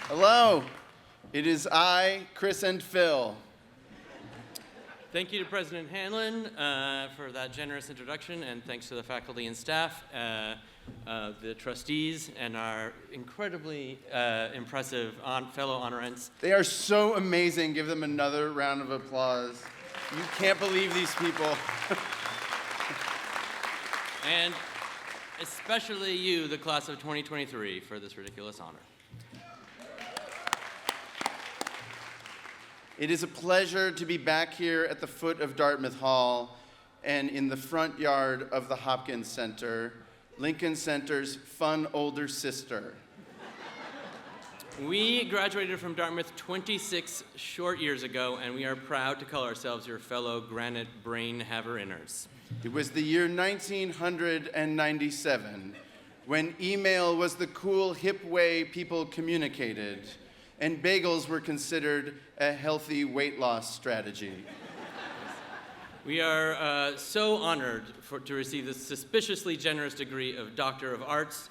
Hello, it is I, Chris and Phil. Thank you to President Hanlon for that generous introduction, and thanks to the faculty and staff, the trustees, and our incredibly impressive fellow honorants. They are so amazing. Give them another round of applause. You can't believe these people. And especially you, the class of 2023, for this ridiculous honor. It is a pleasure to be back here at the foot of Dartmouth Hall and in the front yard of the Hopkins Center, Lincoln Center's fun older sister. We graduated from Dartmouth 26 short years ago, and we are proud to call ourselves your fellow granite brain haverinners. It was the year 1997 when email was the cool, hip way people communicated, and bagels were considered a healthy weight loss strategy. We are so honored to receive this suspiciously generous degree of Doctor of Arts,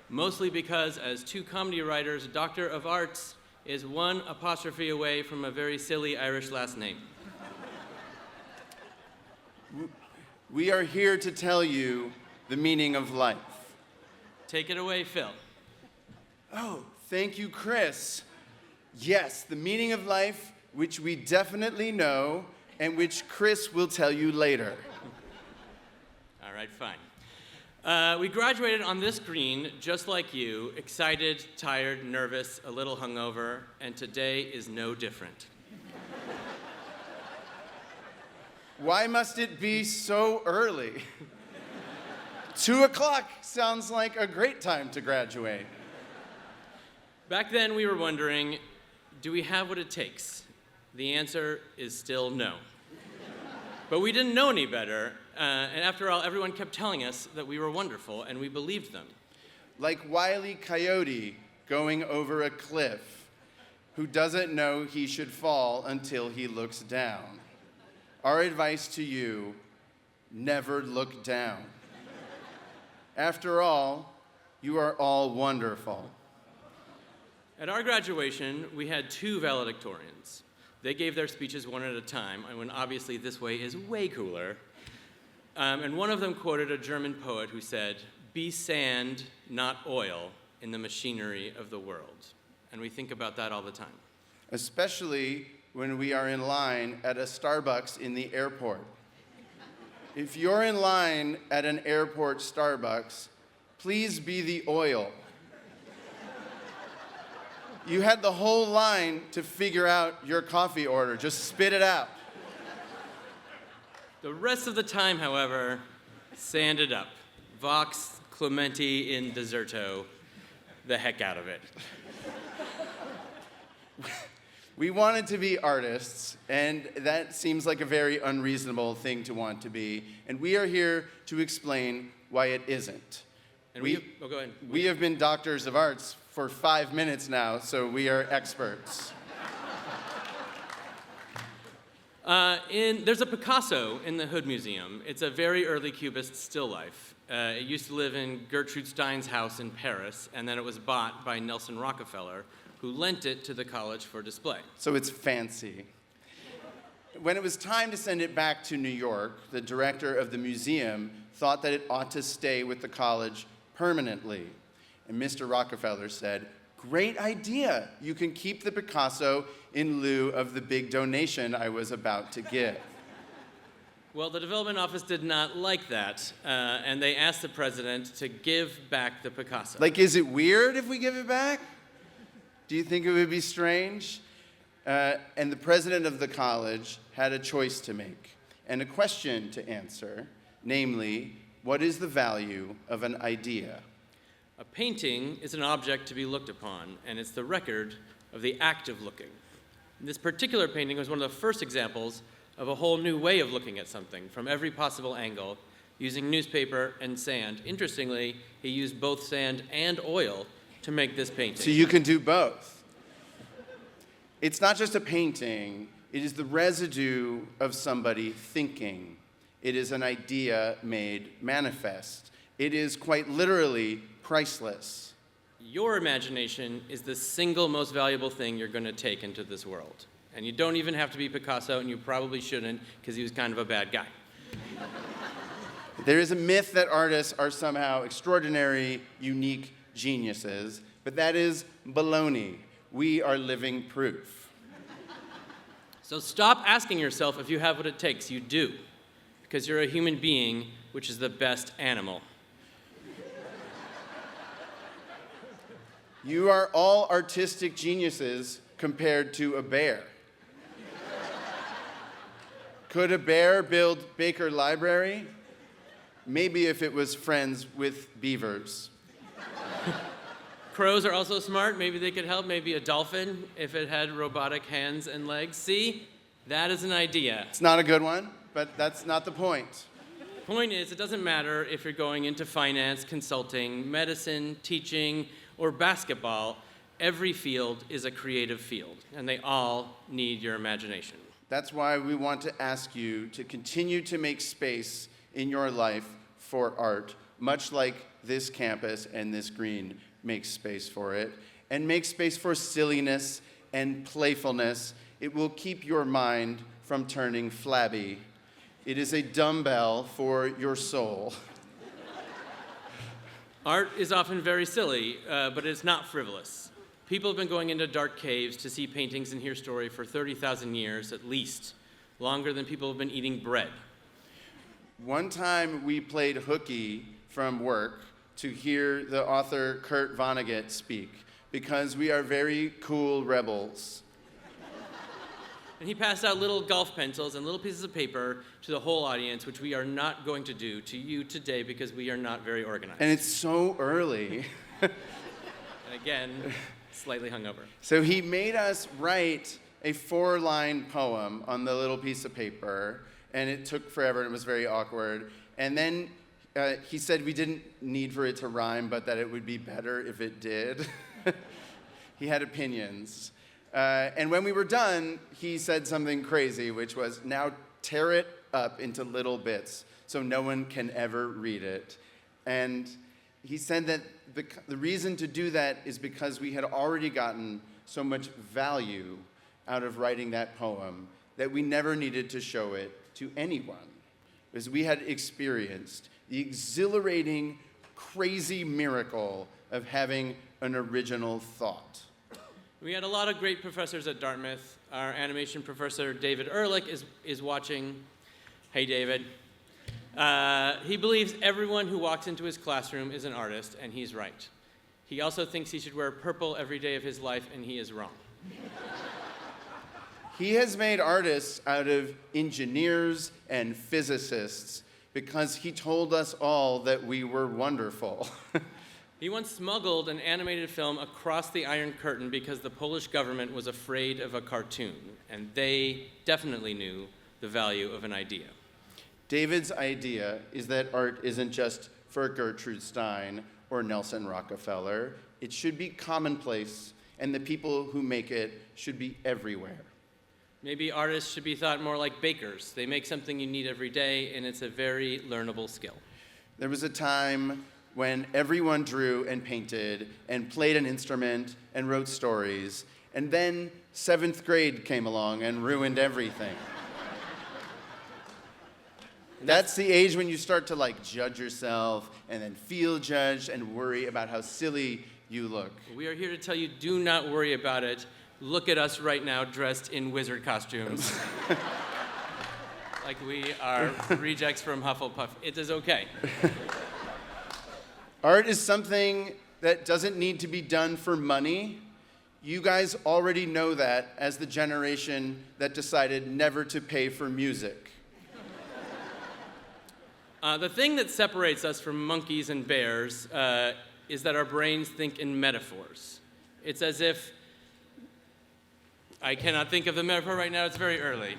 mostly because, as two comedy writers, Doctor of Arts is one apostrophe away from a very silly Irish last name. We are here to tell you the meaning of life. Take it away, Phil. Oh, thank you, Chris. Yes, the meaning of life, which we definitely know, and which Chris will tell you later. All right, fine. We graduated on this green, just like you, excited, tired, nervous, a little hungover, and today is no different. Why must it be so early? 2 o'clock sounds like a great time to graduate. Back then, we were wondering, do we have what it takes? The answer is still no. But we didn't know any better, and after all, everyone kept telling us that we were wonderful, and we believed them. Like Wile E. Coyote going over a cliff, who doesn't know he should fall until he looks down. Our advice to you, never look down. After all, you are all wonderful. At our graduation, we had two valedictorians. They gave their speeches one at a time, and when obviously this way is way cooler. And one of them quoted a German poet who said, "Be sand, not oil, in the machinery of the world." And we think about that all the time. Especially when we are in line at a Starbucks in the airport. If you're in line at an airport Starbucks, please be the oil. You had the whole line to figure out your coffee order. Just spit it out. The rest of the time, however, sand it up. Vox Clementi in deserto, the heck out of it. We wanted to be artists, and that seems like a very unreasonable thing to want to be, and we are here to explain why it isn't. And go ahead. We have been doctors of arts for 5 minutes now, so we are experts. There's a Picasso in the Hood Museum. It's a very early Cubist still life. It used to live in Gertrude Stein's house in Paris, and then it was bought by Nelson Rockefeller, who lent it to the college for display. So it's fancy. When it was time to send it back to New York, the director of the museum thought that it ought to stay with the college permanently. And Mr. Rockefeller said, "Great idea. You can keep the Picasso in lieu of the big donation I was about to give." Well, the development office did not like that, and they asked the president to give back the Picasso. Like, is it weird if we give it back? Do you think it would be strange? And the president of the college had a choice to make and a question to answer, namely, what is the value of an idea? A painting is an object to be looked upon, and it's the record of the act of looking. This particular painting was one of the first examples of a whole new way of looking at something from every possible angle, using newspaper and sand. Interestingly, he used both sand and oil to make this painting. So you can do both. It's not just a painting, it is the residue of somebody thinking. It is an idea made manifest. It is quite literally priceless. Your imagination is the single most valuable thing you're going to take into this world. And you don't even have to be Picasso, and you probably shouldn't, because he was kind of a bad guy. There is a myth that artists are somehow extraordinary, unique geniuses, but that is baloney. We are living proof. So stop asking yourself if you have what it takes. You do, because you're a human being, which is the best animal. You are all artistic geniuses compared to a bear. Could a bear build Baker Library? Maybe if it was friends with beavers. Crows are also smart. Maybe they could help. Maybe a dolphin if it had robotic hands and legs. See? That is an idea. It's not a good one, but that's not the point. The point is, it doesn't matter if you're going into finance, consulting, medicine, teaching, or basketball. Every field is a creative field, and they all need your imagination. That's why we want to ask you to continue to make space in your life for art, much like this campus and this green makes space for it, and make space for silliness and playfulness. It will keep your mind from turning flabby. It is a dumbbell for your soul. Art is often very silly, but it's not frivolous. People have been going into dark caves to see paintings and hear story for 30,000 years at least, longer than people have been eating bread. One time we played hooky from work to hear the author Kurt Vonnegut speak, because we are very cool rebels. And he passed out little golf pencils and little pieces of paper to the whole audience, which we are not going to do to you today because we are not very organized. And it's so early. And again, slightly hungover. So he made us write a 4-line poem on the little piece of paper, and it took forever, and it was very awkward. And then he said we didn't need for it to rhyme, but that it would be better if it did. He had opinions. And when we were done, he said something crazy, which was, now tear it up into little bits so no one can ever read it. And he said that the reason to do that is because we had already gotten so much value out of writing that poem that we never needed to show it to anyone, because we had experienced the exhilarating, crazy miracle of having an original thought. We had a lot of great professors at Dartmouth. Our animation professor, David Ehrlich, is watching. Hey, David. He believes everyone who walks into his classroom is an artist, and he's right. He also thinks he should wear purple every day of his life, and he is wrong. He has made artists out of engineers and physicists because he told us all that we were wonderful. He once smuggled an animated film across the Iron Curtain because the Polish government was afraid of a cartoon, and they definitely knew the value of an idea. David's idea is that art isn't just for Gertrude Stein or Nelson Rockefeller. It should be commonplace, and the people who make it should be everywhere. Maybe artists should be thought more like bakers. They make something you need every day, and it's a very learnable skill. There was a time when everyone drew and painted and played an instrument and wrote stories, and then 7th grade came along and ruined everything. That's the age when you start to judge yourself and then feel judged and worry about how silly you look. We are here to tell you, do not worry about it. Look at us right now dressed in wizard costumes. Like we are rejects from Hufflepuff. It is okay. Art is something that doesn't need to be done for money. You guys already know that as the generation that decided never to pay for music. The thing that separates us from monkeys and bears is that our brains think in metaphors. It's as if, I cannot think of the metaphor right now, it's very early.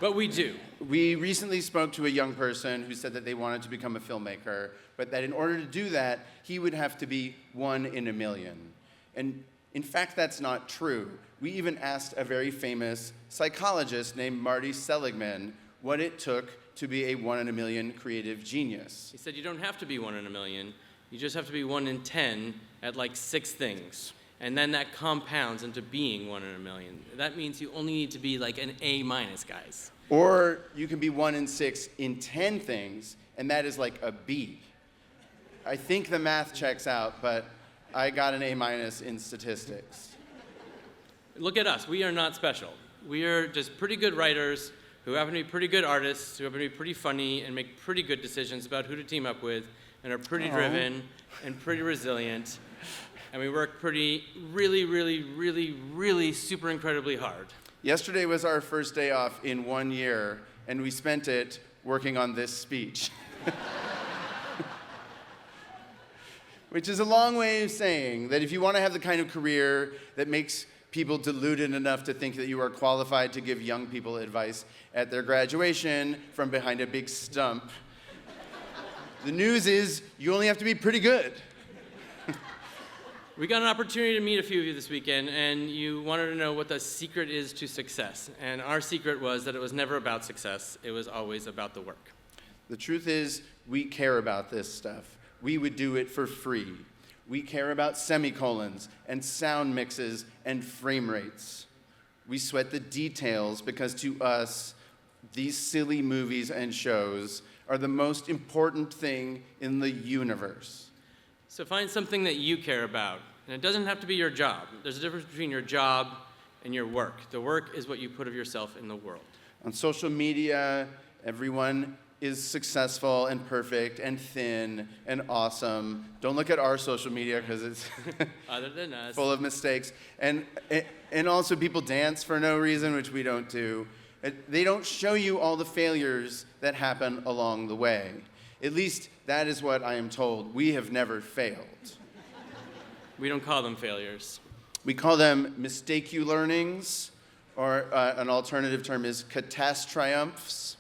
But we do. We recently spoke to a young person who said that they wanted to become a filmmaker, but that in order to do that, he would have to be 1 in a million. And in fact, that's not true. We even asked a very famous psychologist named Marty Seligman what it took to be a 1 in a million creative genius. He said you don't have to be 1 in a million. You just have to be 1 in 10 at like 6 things. And then that compounds into being 1 in a million. That means you only need to be like an A-, guys. Or you can be 1 in 6 in 10 things, and that is like a B. I think the math checks out, but I got an A- in statistics. Look at us. We are not special. We are just pretty good writers who happen to be pretty good artists, who happen to be pretty funny and make pretty good decisions about who to team up with, and are pretty driven and pretty resilient. And we work really super incredibly hard. Yesterday was our first day off in 1 year, and we spent it working on this speech. Which is a long way of saying that if you want to have the kind of career that makes people deluded enough to think that you are qualified to give young people advice at their graduation from behind a big stump, the news is you only have to be pretty good. We got an opportunity to meet a few of you this weekend, and you wanted to know what the secret is to success. And our secret was that it was never about success. It was always about the work. The truth is, we care about this stuff. We would do it for free. We care about semicolons and sound mixes and frame rates. We sweat the details because to us, these silly movies and shows are the most important thing in the universe. So find something that you care about. And it doesn't have to be your job. There's a difference between your job and your work. The work is what you put of yourself in the world. On social media, everyone is successful and perfect and thin and awesome. Don't look at our social media because it's Other than us. full of mistakes. And also people dance for no reason, which we don't do. They don't show you all the failures that happen along the way. At least that is what I am told. We have never failed. We don't call them failures. We call them mistake-you learnings, or an alternative term is catastrophes.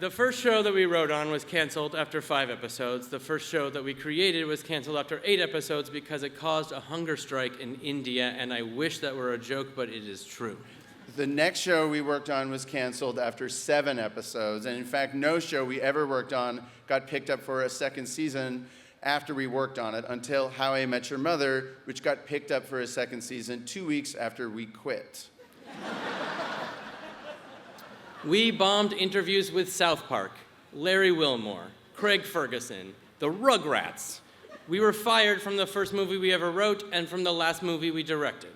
The first show that we wrote on was canceled after 5 episodes. The first show that we created was canceled after 8 episodes because it caused a hunger strike in India, and I wish that were a joke, but it is true. The next show we worked on was canceled after 7 episodes, and in fact, no show we ever worked on got picked up for a second season after we worked on it, until How I Met Your Mother, which got picked up for a second season 2 weeks after we quit. We bombed interviews with South Park, Larry Wilmore, Craig Ferguson, the Rugrats. We were fired from the first movie we ever wrote and from the last movie we directed.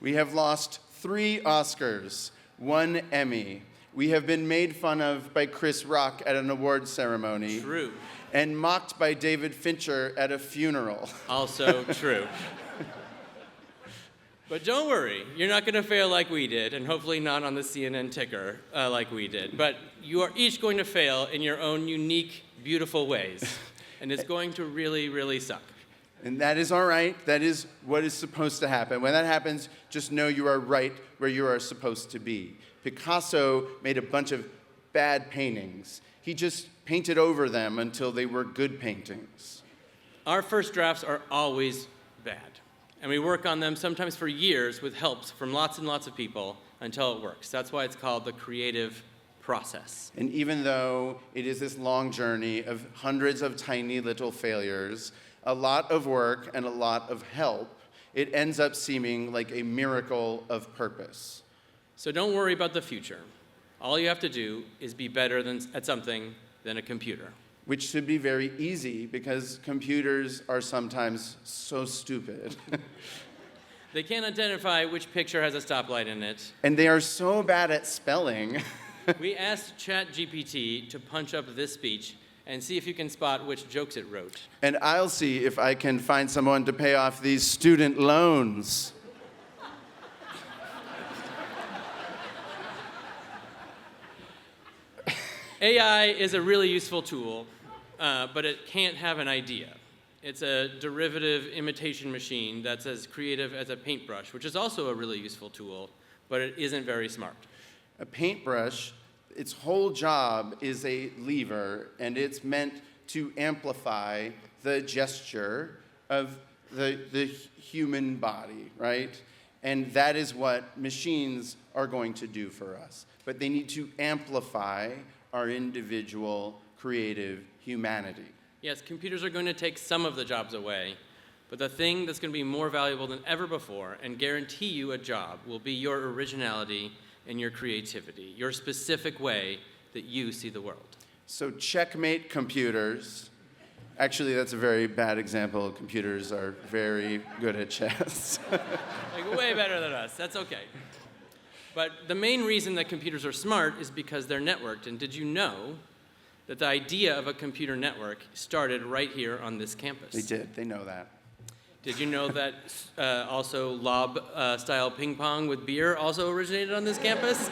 We have lost 3 Oscars, 1 Emmy. We have been made fun of by Chris Rock at an awards ceremony. True. And mocked by David Fincher at a funeral. Also true. But don't worry, you're not going to fail like we did, and hopefully not on the CNN ticker like we did. But you are each going to fail in your own unique, beautiful ways. And it's going to really suck. And that is all right. That is what is supposed to happen. When that happens, just know you are right where you are supposed to be. Picasso made a bunch of bad paintings. He just painted over them until they were good paintings. Our first drafts are always bad. And we work on them sometimes for years with helps from lots and lots of people until it works. That's why it's called the creative process. And even though it is this long journey of hundreds of tiny little failures, a lot of work and a lot of help, it ends up seeming like a miracle of purpose. So don't worry about the future. All you have to do is be better at something than a computer. Which should be very easy because computers are sometimes so stupid. They can't identify which picture has a stoplight in it. And they are so bad at spelling. We asked ChatGPT to punch up this speech and see if you can spot which jokes it wrote. And I'll see if I can find someone to pay off these student loans. AI is a really useful tool, but it can't have an idea. It's a derivative imitation machine that's as creative as a paintbrush, which is also a really useful tool, but it isn't very smart. A paintbrush, its whole job is a lever, and it's meant to amplify the gesture of the human body, right? And that is what machines are going to do for us. But they need to amplify our individual creative humanity. Yes, computers are going to take some of the jobs away, but the thing that's going to be more valuable than ever before and guarantee you a job will be your originality and your creativity, your specific way that you see the world. So checkmate computers. Actually, that's a very bad example. Computers are very good at chess. Like, way better than us. That's okay. But the main reason that computers are smart is because they're networked. And did you know that the idea of a computer network started right here on this campus? They did. They know that. Did you know that also lob-style ping pong with beer also originated on this campus?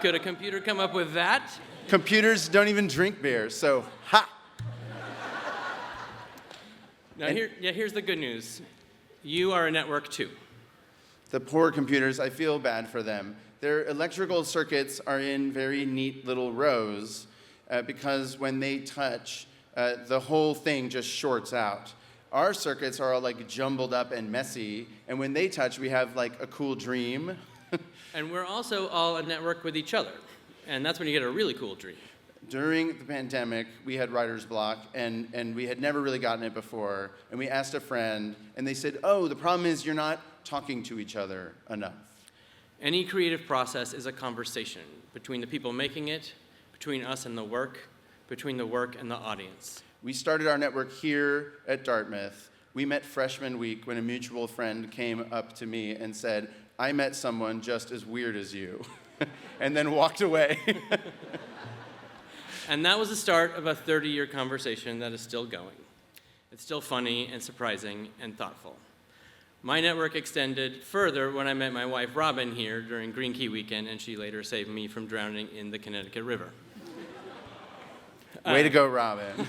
Could a computer come up with that? Computers don't even drink beer, so ha! Now, here's the good news. You are a network too. The poor computers, I feel bad for them. Their electrical circuits are in very neat little rows because when they touch, the whole thing just shorts out. Our circuits are all like jumbled up and messy, and when they touch, we have like a cool dream. And we're also all a network with each other, and that's when you get a really cool dream. During the pandemic, we had writer's block, and we had never really gotten it before. And we asked a friend, and they said, oh, the problem is you're not talking to each other enough. Any creative process is a conversation between the people making it, between us and the work, between the work and the audience. We started our network here at Dartmouth. We met freshman week when a mutual friend came up to me and said, I met someone just as weird as you, and then walked away. And that was the start of a 30-year conversation that is still going. It's still funny and surprising and thoughtful. My network extended further when I met my wife Robin here during Green Key weekend, and she later saved me from drowning in the Connecticut River. Way to go, Robin.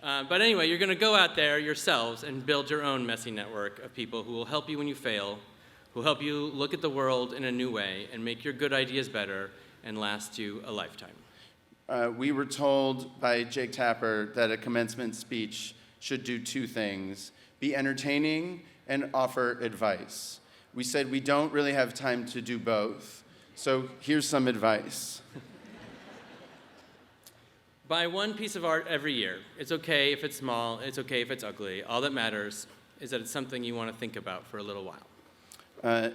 But anyway, you're going to go out there yourselves and build your own messy network of people who will help you when you fail, who will help you look at the world in a new way and make your good ideas better and last you a lifetime. We were told by Jake Tapper that a commencement speech should do two things: be entertaining and offer advice. We said we don't really have time to do both, so here's some advice. Buy one piece of art every year. It's okay if it's small, it's okay if it's ugly. All that matters is that it's something you want to think about for a little while.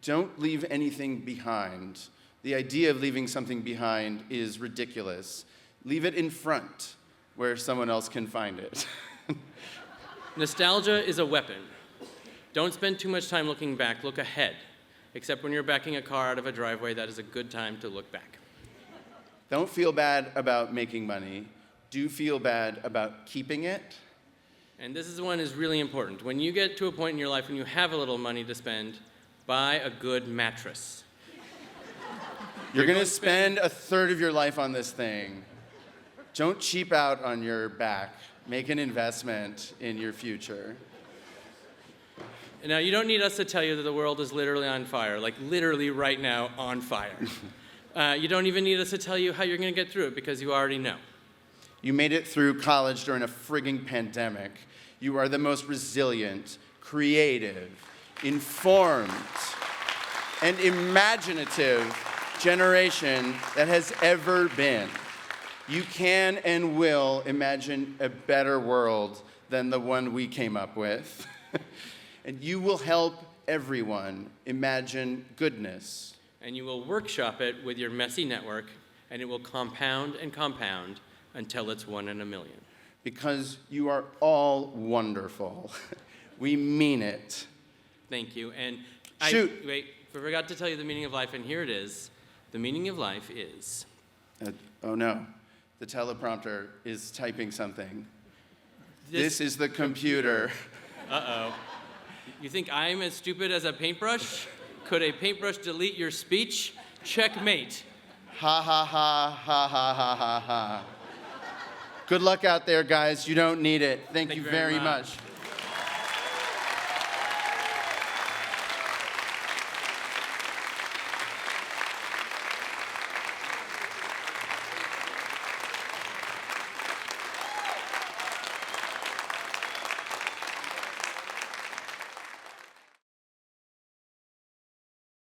Don't leave anything behind. The idea of leaving something behind is ridiculous. Leave it in front where someone else can find it. Nostalgia is a weapon. Don't spend too much time looking back, look ahead. Except when you're backing a car out of a driveway, that is a good time to look back. Don't feel bad about making money. Do feel bad about keeping it. And this one is really important. When you get to a point in your life when you have a little money to spend, buy a good mattress. You're going to spend a third of your life on this thing. Don't cheap out on your back. Make an investment in your future. Now, you don't need us to tell you that the world is literally on fire, like literally right now on fire. You don't even need us to tell you how you're going to get through it, because you already know. You made it through college during a frigging pandemic. You are the most resilient, creative, informed, and imaginative generation that has ever been. You can and will imagine a better world than the one we came up with. And you will help everyone imagine goodness. And you will workshop it with your messy network, and it will compound and compound until it's 1 in a million. Because you are all wonderful. We mean it. Thank you. And Shoot. I forgot to tell you the meaning of life, and here it is. The meaning of life is... Oh no, the teleprompter is typing something. This is the computer. Uh-oh. You think I'm as stupid as a paintbrush? Could a paintbrush delete your speech? Checkmate. Ha ha ha ha ha ha ha ha. Good luck out there, guys. You don't need it. Thank you very much.